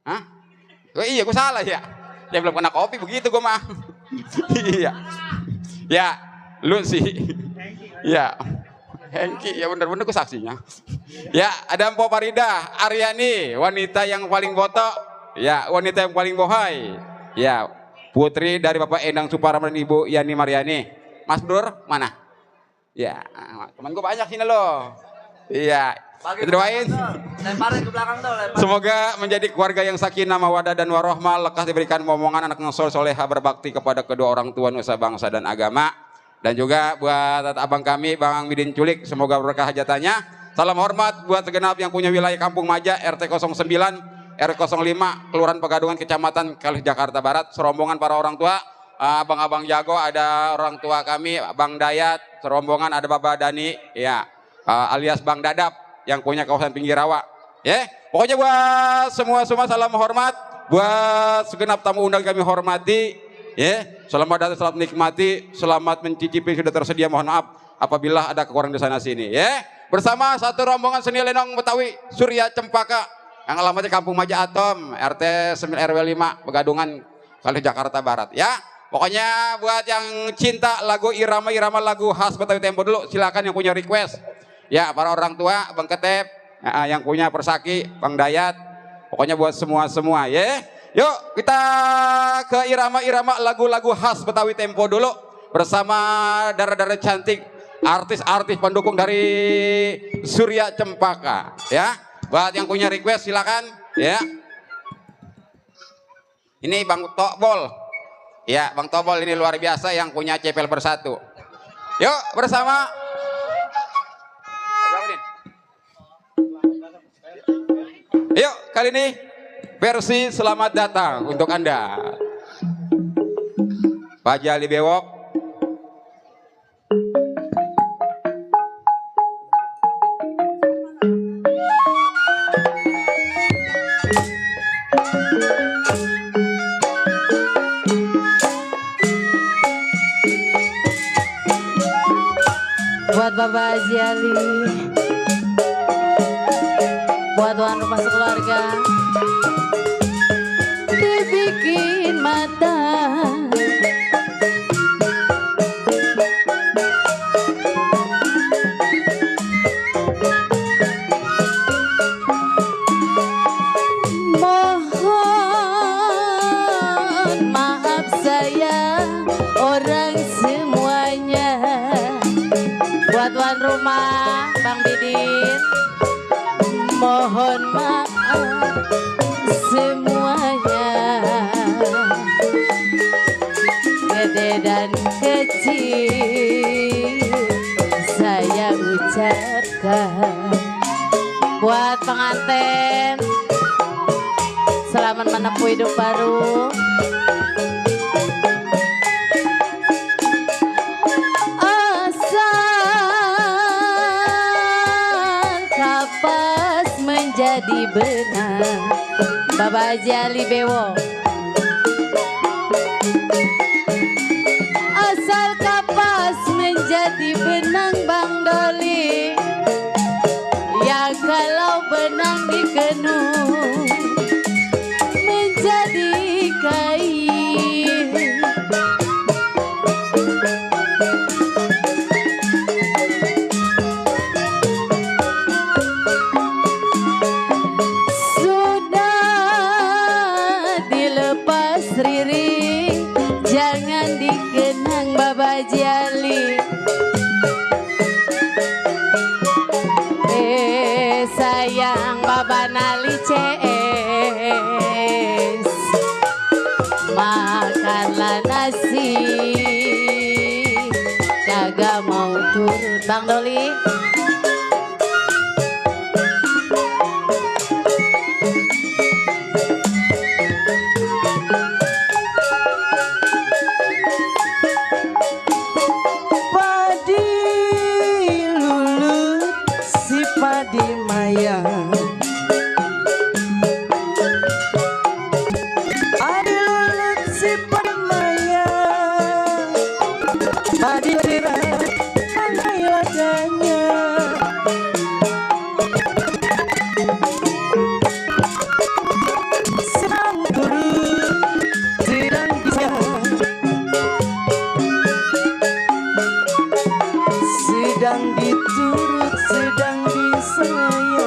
Hah? Oh, iya, gue salah ya. Dia belum kena kopi begitu gue mah. Iya. Ya, lu sih. Ya. Hengki, ya bener-bener gue saksinya. Ya, ada Mpok Farida Aryani, wanita yang paling botok. Ya, wanita yang paling bohai. Ya, putri dari Bapak Endang Suparman dan Ibu Yani Mariani. Mas Bro, mana? Ya, teman gue banyak sini loh. Iya, kita doain. Lemparin ke belakang tuh, lemparin. Semoga menjadi keluarga yang sakinah mawadah dan warohmah, lekas diberikan momongan anak yang soleha berbakti kepada kedua orang tua nusa bangsa dan agama. Dan juga buat abang kami Bang Midin Culik, semoga berkah hajatannya. Salam hormat buat segenap yang punya wilayah Kampung Maja RT 09 RW 05 Kelurahan Pegadungan Kecamatan Kalih Jakarta Barat. Serombongan para orang tua, abang-abang jago, ada orang tua kami Bang Dayat, serombongan ada Bapak Dani ya, alias Bang Dadap yang punya kawasan pinggir rawa. Ya, pokoknya buat semua salam hormat, buat segenap tamu undang kami hormati. Ya, selamat datang, selamat menikmati, selamat mencicipi, sudah tersedia. Mohon maaf apabila ada kekurangan di sana sini. Ya, bersama satu rombongan seni lenong Betawi Surya Cempaka yang alamatnya Kampung Maja Atom, RT 9 RW 5 Pegadungan Kalih Jakarta Barat. Ya, pokoknya buat yang cinta lagu irama lagu khas Betawi tempo dulu, silakan yang punya request. Ya, para orang tua, Bang Ketep, yang punya Persaki, Bang Dayat, pokoknya buat semua ya. Yuk kita ke irama lagu-lagu khas Betawi tempo dulu bersama darah-darah cantik, artis-artis pendukung dari Surya Cempaka. Ya, buat yang punya request silakan. Ya, ini Bang Tokbol. Ya, Bang Tokbol ini luar biasa yang punya cepel bersatu. Yuk bersama. Yuk kali ini versi selamat datang untuk Anda. Pak Jali Bewok. Buat Bapak Jali, buat tuan rumah sekeluarga, dibikin mata. Mohon maaf saya orang semuanya. Buat tuan rumah Bang Didin, mohon maaf semuanya. Gede dan kecil saya ucapkan. Buat pengantin, selamat menempuh hidup baru. Jadi benar Bapak Jali Bewo, asal kapas menjadi benang Bang Doli, ya kalau benang dikenung menjadi kain. Riri, jangan dikenang Bapak Jali. Sayang Bapak Nali CS, makanlah nasi, kagak mau turun Bang Doli. Padi sedang diturut sedang disayang.